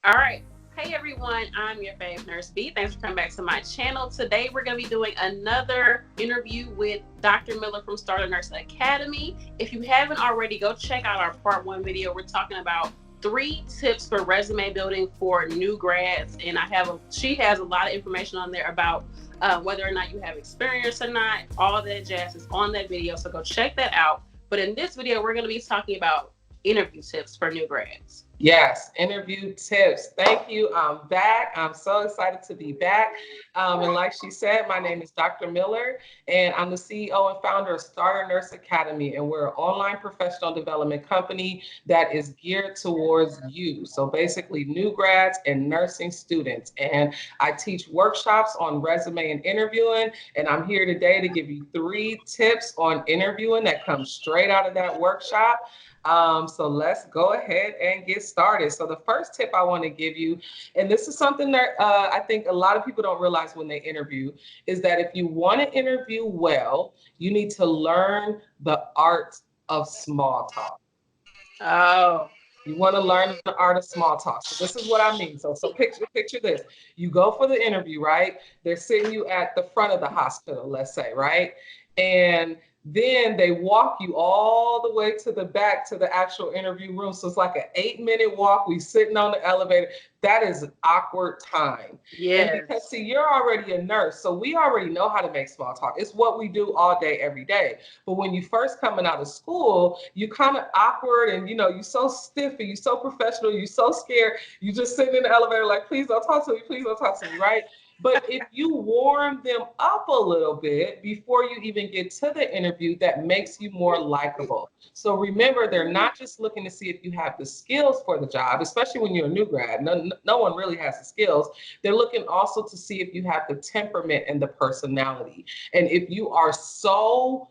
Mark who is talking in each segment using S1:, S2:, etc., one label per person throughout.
S1: All right. Hey everyone, I'm your fave nurse B. Thanks for coming back to my channel. Today we're going to be doing another interview with Dr. Miller from Starter Nurse Academy. If you haven't already, go check out our part one video. We're talking about 3 tips for resume building for new grads, and she has a lot of information on there about whether or not you have experience or not. All that jazz is on that video, so go check that out. But in this video, we're going to be talking about interview tips for new grads.
S2: Yes, interview tips. Thank you. I'm back. I'm so excited to be back. And like she said, my name is Dr. Miller, and I'm the CEO and founder of Starter Nurse Academy. And we're an online professional development company that is geared towards you. So basically, new grads and nursing students. And I teach workshops on resume and interviewing. And I'm here today to give you 3 tips on interviewing that come straight out of that workshop. So let's go ahead and get started. So the first tip I want to give you, and this is something that I think a lot of people don't realize when they interview, is that if you want to interview well, you need to learn the art of small talk.
S1: Oh,
S2: You want to learn the art of small talk. So this is what I mean. So picture this. You go for the interview, right? They're sitting you at the front of the hospital, let's say, right? And then they walk you all the way to the back to the actual interview room. So it's like an 8-minute walk. We sitting on the elevator. That is an awkward time. And because
S1: yes.
S2: see, you're already a nurse, so we already know how to make small talk. It's what we do all day, every day. But when you first coming out of school, you kind of awkward and you so stiff and you so professional, you so scared. You just sitting in the elevator like, please don't talk to me, please don't talk to me, right? But if you warm them up a little bit before you even get to the interview, that makes you more likable. So remember, they're not just looking to see if you have the skills for the job, especially when you're a new grad. No one really has the skills. They're looking also to see if you have the temperament and the personality. And if you are so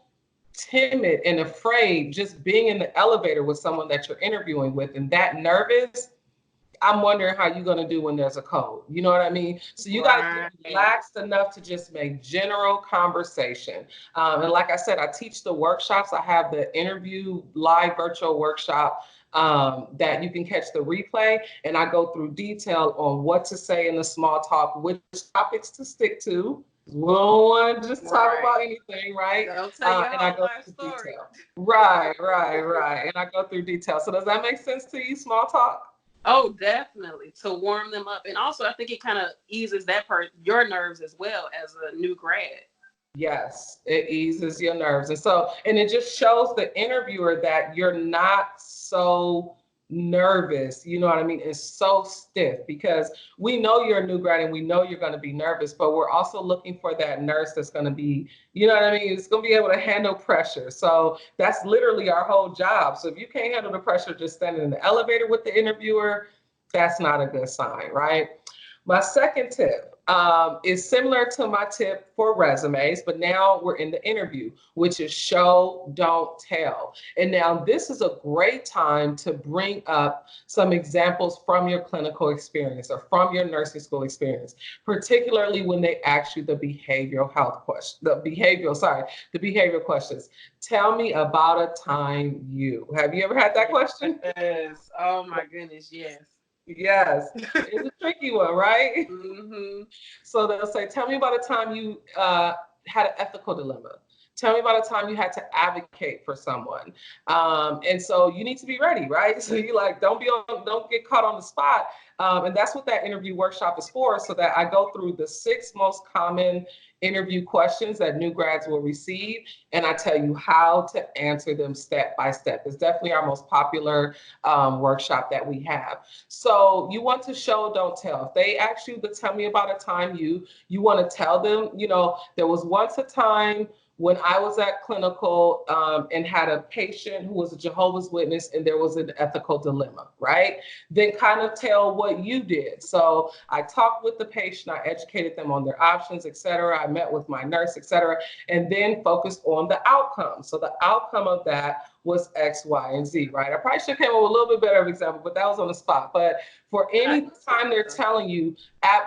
S2: timid and afraid just being in the elevator with someone that you're interviewing with and that nervous, I'm wondering how you're going to do when there's a code. You know what I mean? So you got to get
S1: Right.
S2: relaxed enough to just make general conversation. And like I said, I teach the workshops. I have the interview live virtual workshop that you can catch the replay. And I go through detail on what to say in the small talk, which topics to stick to. We don't want to just talk about
S1: Right.
S2: anything, right?
S1: Don't tell your
S2: And I
S1: whole
S2: go
S1: life
S2: through
S1: story.
S2: detail. Right. And I go through detail. So does that make sense to you, small talk?
S1: Oh, definitely. To warm them up. And also I think it kind of eases your nerves as well as a new grad.
S2: Yes, it eases your nerves. And it just shows the interviewer that you're not so nervous. You know what I mean? It's so stiff because we know you're a new grad and we know you're going to be nervous, but we're also looking for that nurse that's going to be, you know what I mean? It's going to be able to handle pressure. So that's literally our whole job. So if you can't handle the pressure just standing in the elevator with the interviewer, that's not a good sign, right? My second tip is similar to my tip for resumes, but now we're in the interview, which is show, don't tell. And now this is a great time to bring up some examples from your clinical experience or from your nursing school experience, particularly when they ask you the behavioral health question, the behavioral questions. Tell me about a time you. Have you ever had that question?
S1: Yes. Oh my goodness, yes.
S2: Yes, it's a tricky one, right?
S1: Hmm.
S2: So they'll say, tell me about a time you had an ethical dilemma. Tell me about a time you had to advocate for someone. And so you need to be ready, right? So you like, don't get caught on the spot. And that's what that interview workshop is for, so that I go through the 6 most common interview questions that new grads will receive, and I tell you how to answer them step by step. It's definitely our most popular workshop that we have. So you want to show, don't tell. If they ask you to tell me about a time you want to tell them, there was once a time when I was at clinical and had a patient who was a Jehovah's Witness and there was an ethical dilemma, right? Then kind of tell what you did. So I talked with the patient, I educated them on their options, et cetera. I met with my nurse, et cetera, and then focused on the outcome. So the outcome of that was X, Y, and Z, right? I probably should have came up with a little bit better of example, but that was on the spot. But for
S1: I
S2: any
S1: can see
S2: time
S1: that
S2: they're
S1: though.
S2: telling you,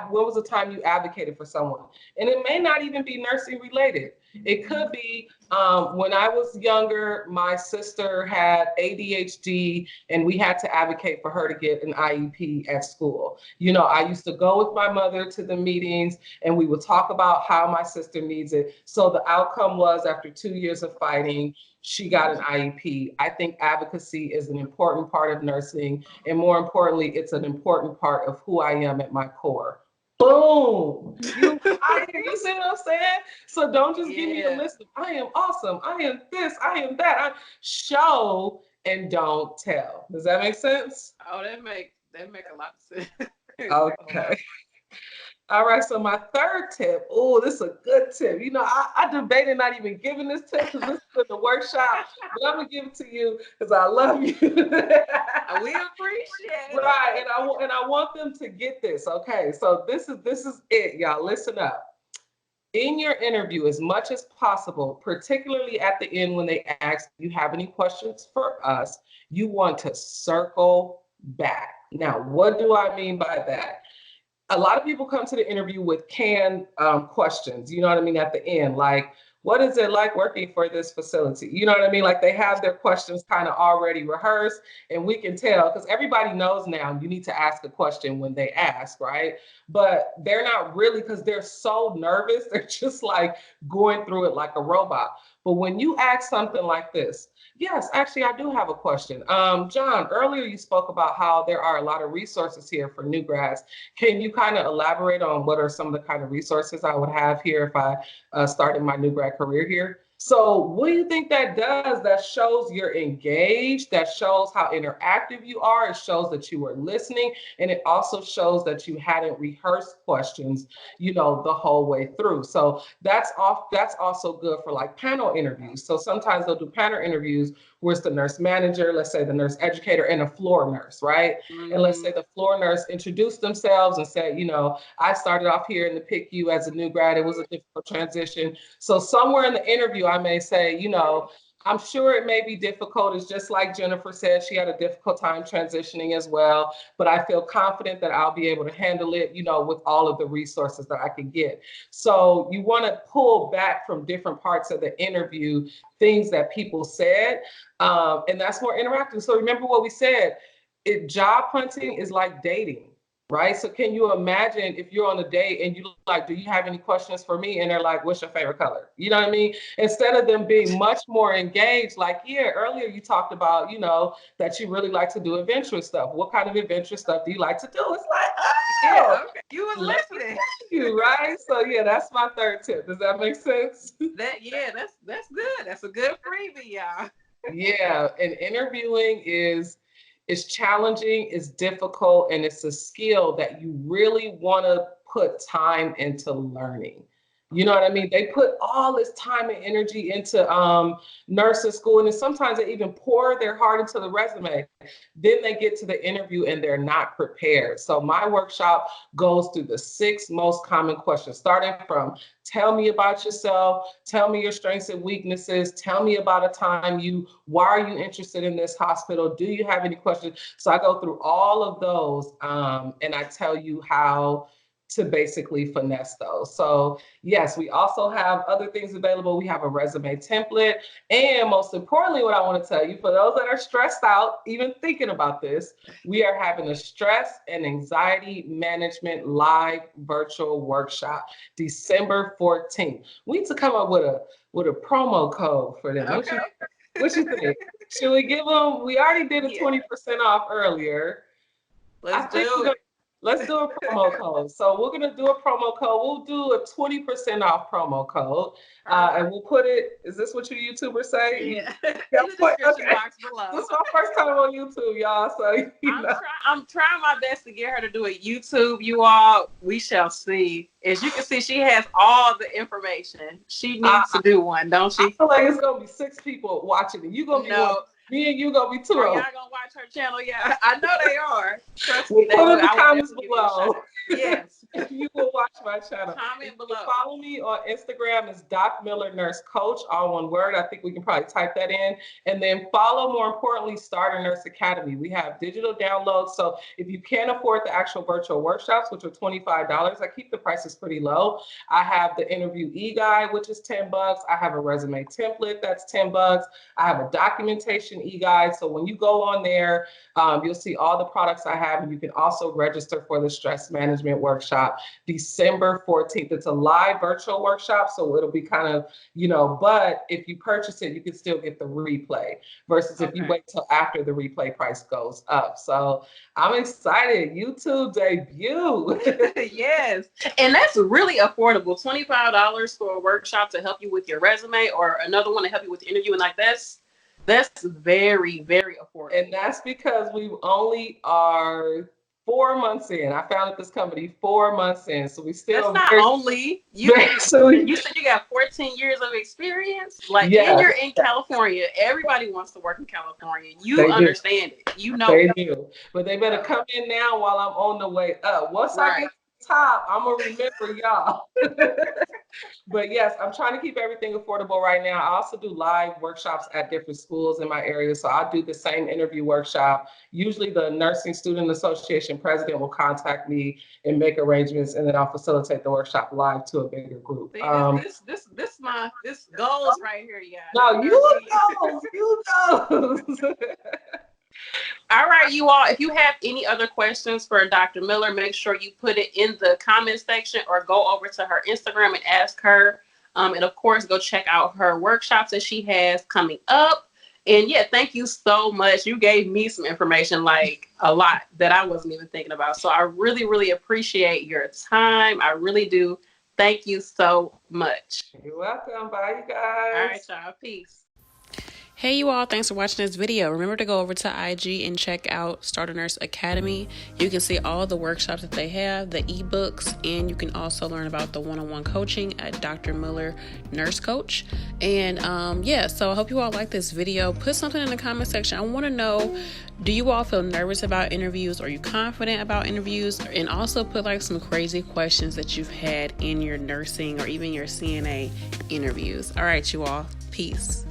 S2: when was the time you advocated for someone? And it may not even be nursing related. It could be when I was younger, my sister had ADHD and we had to advocate for her to get an IEP at school. You know, I used to go with my mother to the meetings and we would talk about how my sister needs it. So the outcome was after 2 years of fighting, she got an IEP. I think advocacy is an important part of nursing. And more importantly, it's an important part of who I am at my core. Boom. You see what I'm saying? So don't just give me a list of I am awesome, I am this, I am that. I show and don't tell. Does that make sense?
S1: Oh, that make a lot of sense.
S2: Okay. All right, so my third tip. Oh, this is a good tip. You know, I debated not even giving this tip because this is in the workshop, but I'm gonna give it to you because I love you.
S1: We appreciate it.
S2: Right, and I want them to get this. Okay, so this is it, y'all. Listen up. In your interview, as much as possible, particularly at the end when they ask, "Do you have any questions for us?" You want to circle back. Now, what do I mean by that? A lot of people come to the interview with canned questions, you know what I mean, at the end, like, what is it like working for this facility? You know what I mean? Like they have their questions kind of already rehearsed and we can tell because everybody knows now you need to ask a question when they ask, right? But they're not really because they're so nervous. They're just like going through it like a robot. But when you ask something like this, yes, actually, I do have a question. John, earlier you spoke about how there are a lot of resources here for new grads. Can you kind of elaborate on what are some of the kind of resources I would have here if I started my new grad career here? So what do you think that does? That shows you're engaged, that shows how interactive you are, it shows that you were listening, and it also shows that you hadn't rehearsed questions, you know, the whole way through. So that's also good for like panel interviews. So sometimes they'll do panel interviews where it's the nurse manager, let's say the nurse educator, and a floor nurse, right? Mm-hmm. And let's say the floor nurse introduced themselves and said, you know, I started off here in the PICU as a new grad. It was a difficult transition. So somewhere in the interview, I may say, you know, I'm sure it may be difficult. It's just like Jennifer said, she had a difficult time transitioning as well, but I feel confident that I'll be able to handle it, you know, with all of the resources that I can get. So you want to pull back from different parts of the interview, things that people said, and that's more interactive. So remember what we said, job hunting is like dating. Right. So can you imagine if you're on a date and you like, do you have any questions for me? And they're like, what's your favorite color? You know what I mean? Instead of them being much more engaged, like, yeah, earlier you talked about, you know, that you really like to do adventurous stuff. What kind of adventurous stuff do you like to do? It's like, oh,
S1: yeah, okay. You was listening.
S2: You, right? So yeah, that's my third tip. Does that make sense?
S1: That's good. That's a good freebie, y'all.
S2: Yeah. And interviewing is challenging, it's difficult, and it's a skill that you really want to put time into learning. You know what I mean? They put all this time and energy into nursing school, and then sometimes they even pour their heart into the resume. Then they get to the interview and they're not prepared. So my workshop goes through the 6 most common questions, starting from tell me about yourself, tell me your strengths and weaknesses, tell me about a time why are you interested in this hospital? Do you have any questions? So I go through all of those and I tell you how to basically finesse those. So yes, we also have other things available. We have a resume template. And most importantly, what I want to tell you, for those that are stressed out, even thinking about this, we are having a stress and anxiety management live virtual workshop, December 14th. We need to come up with a promo code for them.
S1: Okay.
S2: What you think? Should we give them, we already did a 20% off earlier.
S1: Let's do it.
S2: Let's do a promo code. So we're going to do a promo code. We'll do a 20% off promo code. And we'll put it, is this what your YouTubers say?
S1: Yeah. In the description box below.
S2: This is my first time on YouTube, y'all. So
S1: I'm trying my best to get her to do a YouTube, you all. We shall see. As you can see, she has all the information. She needs to do one, don't she?
S2: I feel like it's going to be 6 people watching it. You're going to be one. Me and you gonna be 2
S1: Are y'all gonna watch her channel? Yeah, I know they are. Trust
S2: We'll
S1: me, they
S2: put in
S1: will.
S2: the
S1: I will
S2: comments
S1: definitely give you a
S2: below.
S1: shout. Yes.
S2: If you will watch my channel.
S1: Comment
S2: You can
S1: below.
S2: follow me on Instagram is Doc Miller Nurse Coach, all one word. I think we can probably type that in. And then follow, more importantly, Starter Nurse Academy. We have digital downloads. So if you can't afford the actual virtual workshops, which are $25, I keep the prices pretty low. I have the interview e-guide, which is $10. I have a resume template that's $10. I have a documentation e-guide. So when you go on there, you'll see all the products I have, and you can also register for the stress management workshop December 14th. It's a live virtual workshop, so it'll be kind of, but if you purchase it, you can still get the replay versus if you wait till after the replay price goes up. So I'm excited. YouTube debut.
S1: Yes. And that's really affordable. $25 for a workshop to help you with your resume, or another one to help you with the interview. And like that's very, very affordable.
S2: And that's because we only are 4 months in. I founded this company 4 months in. So we still
S1: that's not only you said you got 14 years of experience. Like, and you're in California. Everybody wants to work in California. You understand it. You know
S2: they do. But they better come in now while I'm on the way up. Once I get to the top, I'm gonna remember y'all. But yes, I'm trying to keep everything affordable right now. I also do live workshops at different schools in my area. So I'll do the same interview workshop. Usually the Nursing Student Association president will contact me and make arrangements, and then I'll facilitate the workshop live to a bigger group.
S1: See, this goals right here, yeah.
S2: No, you know.
S1: All right, you all, if you have any other questions for Dr. Miller, make sure you put it in the comment section or go over to her Instagram and ask her. And of course, go check out her workshops that she has coming up. And yeah, thank you so much. You gave me some information, like a lot that I wasn't even thinking about. So I really, really appreciate your time. I really do. Thank you so much.
S2: You're welcome. Bye, you guys.
S1: All right, y'all. Peace.
S3: Hey you all, thanks for watching this video. Remember to go over to IG and check out Starter Nurse Academy. You can see all the workshops that they have, the ebooks, and you can also learn about the one-on-one coaching at Dr. Miller Nurse Coach. And so I hope you all like this video. Put something in the comment section. I want to know, do you all feel nervous about interviews? Are you confident about interviews? And also put like some crazy questions that you've had in your nursing or even your CNA interviews. All right, you all. Peace.